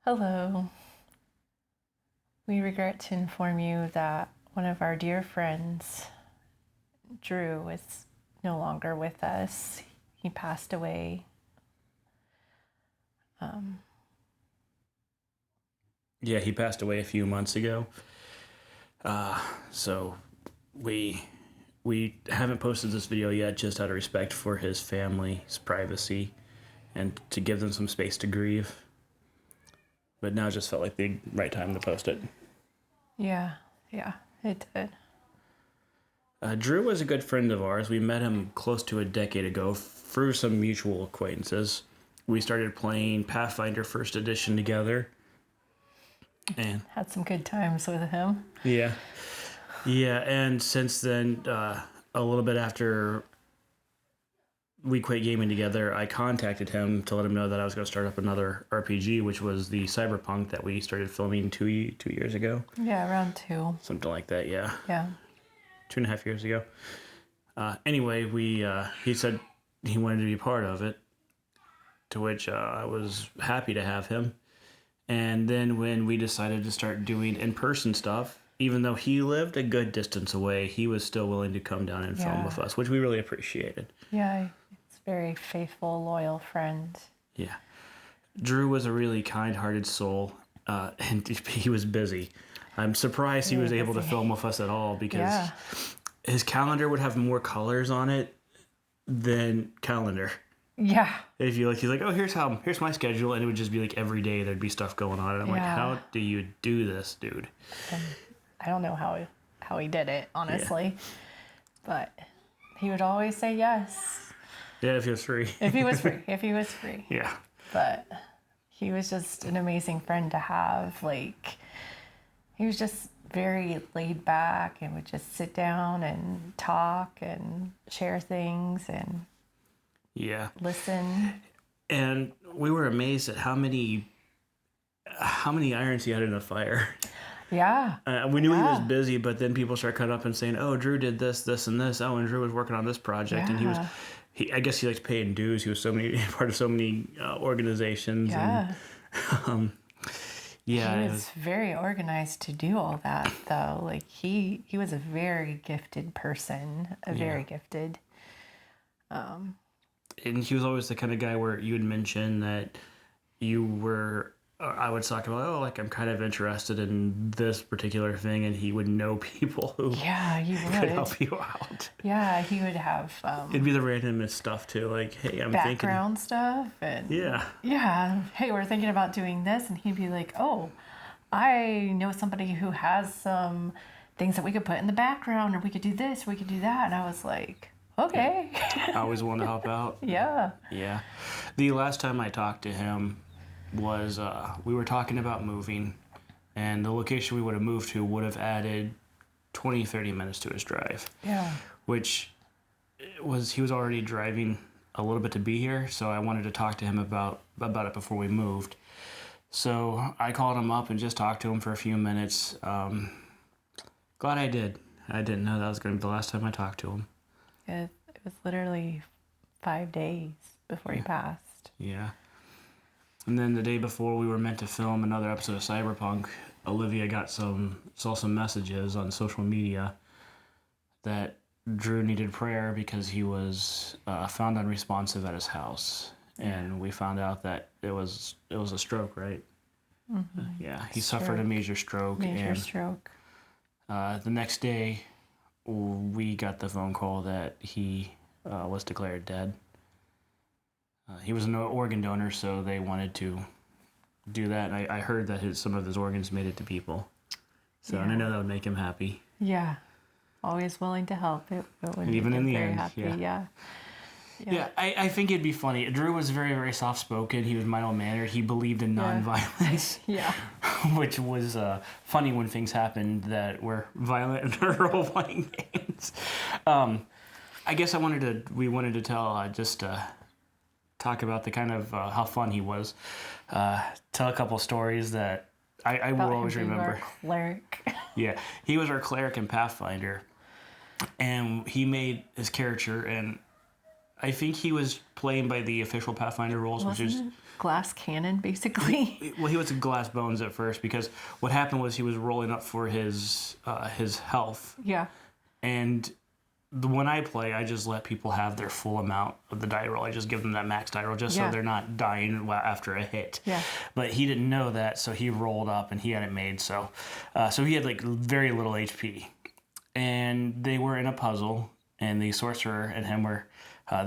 Hello. We regret to inform you that one of our dear friends, Drew, is no longer with us. He passed away. Yeah, he passed away a few months ago. So we haven't posted this video yet, just out of respect for his family's privacy and to give them some space to grieve. But now it just felt like the right time to post it. Yeah, it did. Drew was a good friend of ours. We met him close to a decade ago through some mutual acquaintances. We started playing Pathfinder First Edition together. And Had some good times with him. yeah. Yeah, and since then, a little bit after we quit gaming together, I contacted him to let him know that I was going to start up another RPG, which was the Cyberpunk that we started filming two years ago. Yeah, around 2. Something like that, yeah. Yeah. 2.5 years ago. Anyway, he said he wanted to be part of it, to which I was happy to have him. And then when we decided to start doing in-person stuff, even though he lived a good distance away, he was still willing to come down and film with us, which we really appreciated. Yeah, he's a very faithful, loyal friend. Yeah. Drew was a really kind-hearted soul, and he was busy. I'm surprised he was able to film with us at all because his calendar would have more colors on it than calendar. Yeah. If you he's like, oh, here's my schedule, and it would just be like every day there'd be stuff going on, and I'm like, how do you do this, dude? I don't know how he did it, honestly, but he would always say yes. Yeah, if he was free. If he was free. Yeah. But he was just an amazing friend to have. Like, he was just very laid back and would just sit down and talk and share things and listen. And we were amazed at how many irons he had in the fire. Yeah. We knew he was busy, but then people start coming up and saying, oh, Drew did this, this, and this. Oh, and Drew was working on this project. And I guess he likes paying dues. He was part of so many organizations. Yeah. And, he was very organized to do all that, though. Like, he was a very gifted person, very gifted. And he was always the kind of guy where you would mention that I would talk about, I'm kind of interested in this particular thing, and he would know people who he could help you out. Yeah, he would have it'd be the randomest stuff too, like, hey, I'm background stuff, and hey, we're thinking about doing this, and he'd be like, oh, I know somebody who has some things that we could put in the background, or we could do this, we could do that, and I was like, okay. I always want to help out. Yeah. The last time I talked to him was we were talking about moving, and the location we would have moved to would have added 20-30 minutes to his drive. Yeah. Which he was already driving a little bit to be here, so I wanted to talk to him about it before we moved. So I called him up and just talked to him for a few minutes. Glad I did. I didn't know that was going to be the last time I talked to him. It was literally 5 days before he passed. Yeah. And then the day before we were meant to film another episode of Cyberpunk, Olivia saw some messages on social media that Drew needed prayer because he was found unresponsive at his house. And we found out that it was a stroke, right? Mm-hmm. He suffered a major stroke. Stroke. The next day, we got the phone call that he was declared dead. He was an organ donor, so they wanted to do that. And I heard that some of his organs made it to people. So and I know that would make him happy. Yeah. Always willing to help. It would even in the end, happy. Yeah, I think it'd be funny. Drew was very, very soft-spoken. He was mild-mannered. He believed in nonviolence. Which was funny when things happened that were violent in role-playing games. I guess we wanted to tell, talk about the kind of how fun he was. Tell a couple stories that I will always remember. Cleric. Yeah, he was our cleric in Pathfinder. And he made his character, and I think he was playing by the official Pathfinder rules, which is glass cannon, basically. Well, he was glass bones at first because what happened was he was rolling up for his health. Yeah. And when I play, I just let people have their full amount of the die roll. I just give them that max die roll just so they're not dying after a hit. Yeah. But he didn't know that, so he rolled up and he had it made. So he had like very little HP, and they were in a puzzle, and the sorcerer and him were.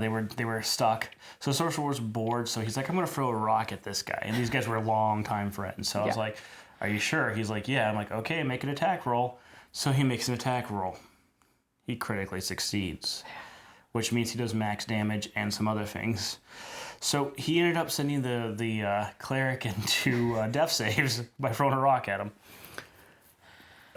They were stuck. So the sorcerer was bored. So he's like, I'm gonna throw a rock at this guy. And these guys were longtime friends. So I was like, Are you sure? He's like, Yeah. I'm like, Okay, make an attack roll. So he makes an attack roll. He critically succeeds, which means he does max damage and some other things. So he ended up sending the cleric into death saves by throwing a rock at him.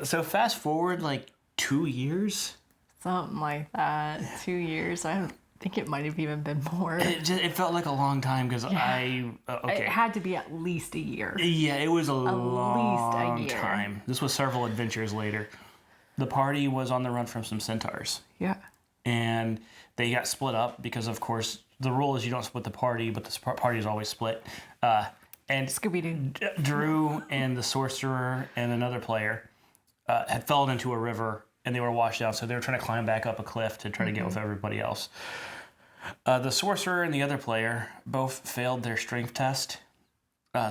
So fast forward like 2 years. Something like that. 2 years. I think it might have even been more. It felt like a long time because It had to be at least a year. Yeah, it was a long time. This was several adventures later. The party was on the run from some centaurs. Yeah. And they got split up because, of course, the rule is you don't split the party, but the party is always split. And Scooby-Doo. Drew and the sorcerer and another player had fallen into a river, and they were washed out, so they were trying to climb back up a cliff to try to get with everybody else. The sorcerer and the other player both failed their strength test,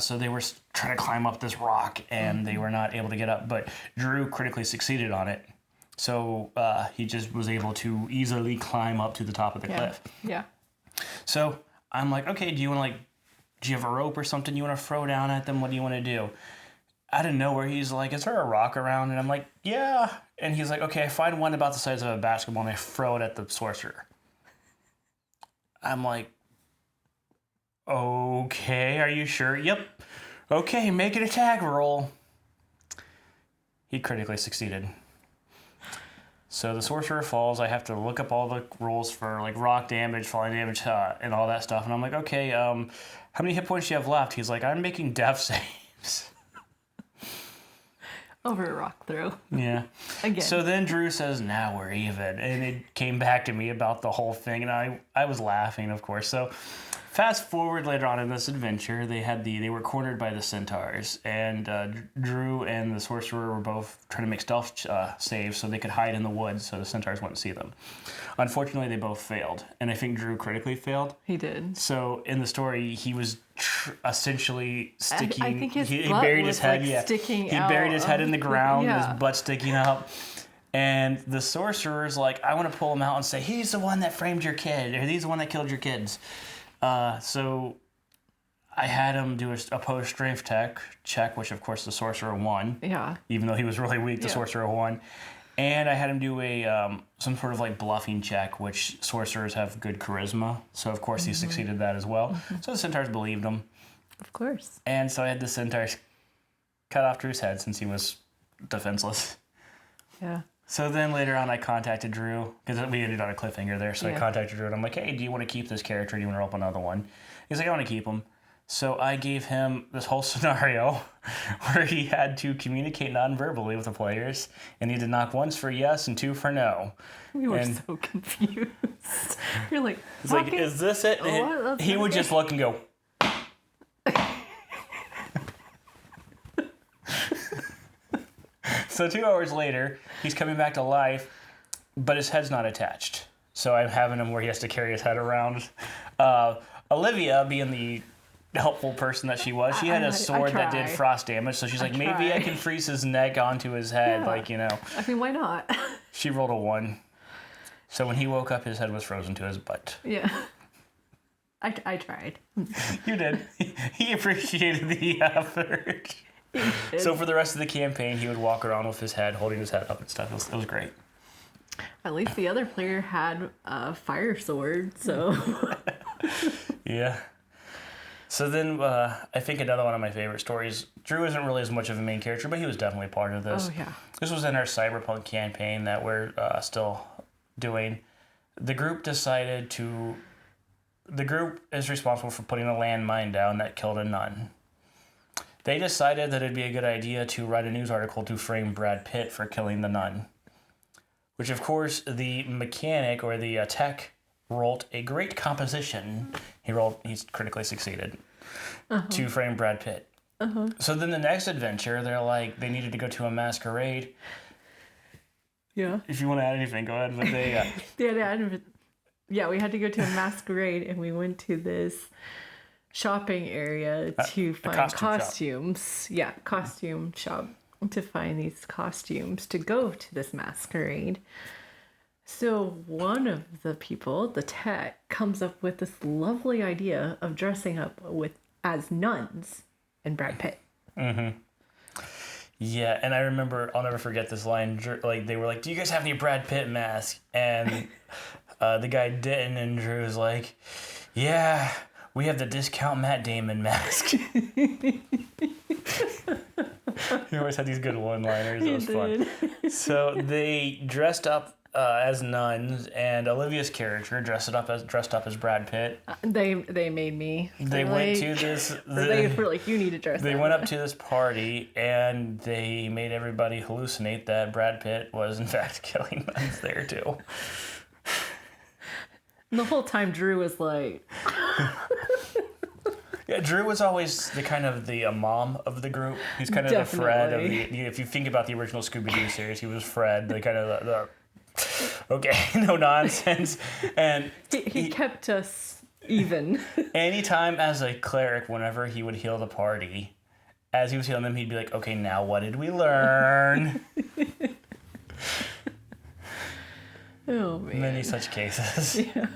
so they were trying to climb up this rock, and they were not able to get up, but Drew critically succeeded on it, so he just was able to easily climb up to the top of the cliff. Yeah. So I'm like, okay, do you have a rope or something you want to throw down at them? What do you want to do? Out of nowhere, he's like, is there a rock around? And I'm like, yeah. And he's like, okay, I find one about the size of a basketball and I throw it at the sorcerer. I'm like, okay, are you sure? Yep. Okay, make an attack roll. He critically succeeded. So the sorcerer falls. I have to look up all the rolls for like rock damage, falling damage, and all that stuff. And I'm like, okay, how many hit points do you have left? He's like, I'm making death saves. Over a rock throw. Yeah. Again. So then Drew says, now we're even. And it came back to me about the whole thing. And I was laughing, of course. So fast forward later on in this adventure, they were cornered by the centaurs. And Drew and the sorcerer were both trying to make stealth saves so they could hide in the woods so the centaurs wouldn't see them. Unfortunately, they both failed. And I think Drew critically failed. He did. So in the story, he was essentially sticking. I think his he butt buried was his head. like sticking He out buried his head in the ground, yeah. his butt sticking out. And the sorcerer's like, I want to pull him out and say, he's the one that framed your kid, or he's the one that killed your kids. So I had him do a opposed strength check, which of course the sorcerer won. Yeah. Even though he was really weak, the sorcerer won. And I had him do a some sort of like bluffing check, which sorcerers have good charisma. So of course he succeeded that as well. So the centaurs believed him. Of course. And so I had the centaurs cut off Drew's head since he was defenseless. Yeah. So then later on I contacted Drew, because we ended on a cliffhanger there. So I contacted Drew and I'm like, hey, do you want to keep this character? Do you want to roll up another one? He's like, I want to keep him. So I gave him this whole scenario where he had to communicate non-verbally with the players, and he had to knock once for yes and two for no. We were so confused. You're like, it's like, is this it? And he would just look and go. So 2 hours later, he's coming back to life, but his head's not attached. So I'm having him where he has to carry his head around. Olivia, being the helpful person that she was, she had a sword that did frost damage, so she's like, maybe I can freeze his neck onto his head, like, you know. I mean, why not? She rolled a 1. So when he woke up, his head was frozen to his butt. Yeah. I tried. You did. He appreciated the effort. So for the rest of the campaign, he would walk around with his head, holding his head up and stuff. It was great. At least the other player had a fire sword, so... Yeah. So then I think another one of my favorite stories, Drew isn't really as much of a main character, but he was definitely part of this. Oh, yeah. This was in our Cyberpunk campaign that we're still doing. The group is responsible for putting a landmine down that killed a nun. They decided that it'd be a good idea to write a news article to frame Brad Pitt for killing the nun. Which, of course, the mechanic or the tech wrote a great composition. He's critically succeeded to frame Brad Pitt. So then the next adventure, they needed to go to a masquerade. Yeah. If you want to add anything, go ahead. But we had to go to a masquerade, and we went to this shopping area to find costumes. Yeah, costume shop to find these costumes to go to this masquerade. So one of the people, the tech, comes up with this lovely idea of dressing up as nuns and Brad Pitt. Mm-hmm. Yeah, and I remember, I'll never forget this line. Like, they were like, "Do you guys have any Brad Pitt masks?" And the guy didn't, and Drew was like, "Yeah, we have the discount Matt Damon mask." He always had these good one-liners. It was fun. So they dressed up as nuns, and Olivia's character dressed up as Brad Pitt. They made me. They went to this. They were like, "You need to dress." They went up to this party, and they made everybody hallucinate that Brad Pitt was in fact killing nuns there too. The whole time, Drew was like. Yeah, Drew was always the mom of the group. He's kind of the Fred of the. If you think about the original Scooby-Doo series, he was Fred, the kind of the okay, no nonsense, and he kept us even. Anytime as a cleric, whenever he would heal the party, as he was healing them, he'd be like, "Okay, now what did we learn?" Oh man, many such cases. Yeah.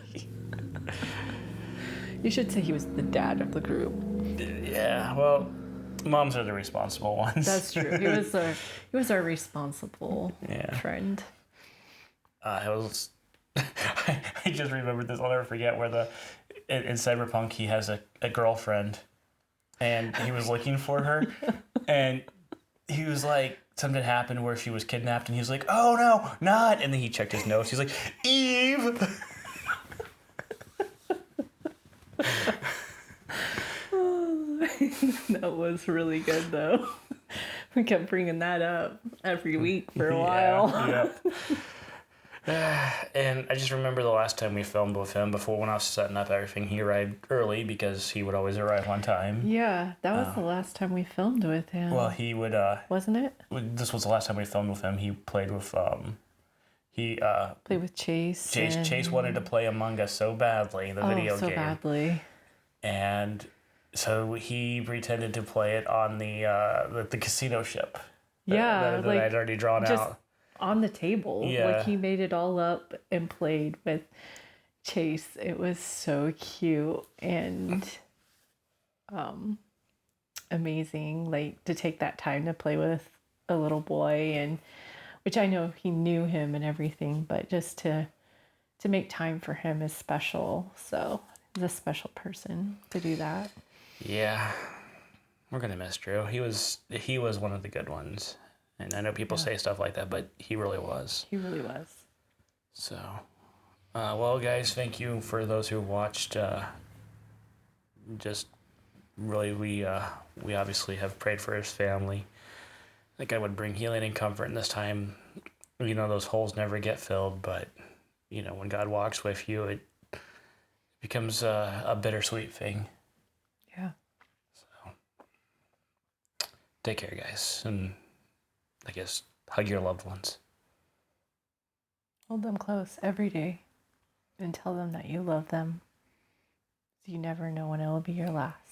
You should say he was the dad of the group. Yeah, well, moms are the responsible ones. That's true. He was our responsible friend. I just remembered this. I'll never forget where in Cyberpunk he has a girlfriend, and he was looking for her, and he was like, something happened where she was kidnapped, and he was like, "Oh no, not!" And then he checked his notes. He's like, "Eve." That was really good, though. We kept bringing that up every week for a while. And I just remember the last time we filmed with him, before when I was setting up everything, he arrived early because he would always arrive on time. Yeah, that was the last time we filmed with him. Well, he would... Wasn't it? This was the last time we filmed with him. He played with... played with Chase. Chase wanted to play Among Us so badly, the video game. so badly. And so he pretended to play it on the casino ship. That I'd already drawn out. On the table. Yeah. Like, he made it all up and played with Chase. It was so cute and amazing. Like, to take that time to play with a little boy, and which I know he knew him and everything, but just to make time for him is special. So he's a special person to do that. Yeah. We're gonna miss Drew. He was one of the good ones. And I know people say stuff like that, but he really was. He really was. So, well, guys, thank you for those who watched. Just really, we obviously have prayed for his family. I think I would bring healing and comfort in this time. You know, those holes never get filled, but, you know, when God walks with you, it becomes a bittersweet thing. Yeah. So, take care, guys, and I guess hug your loved ones. Hold them close every day and tell them that you love them. You never know when it will be your last.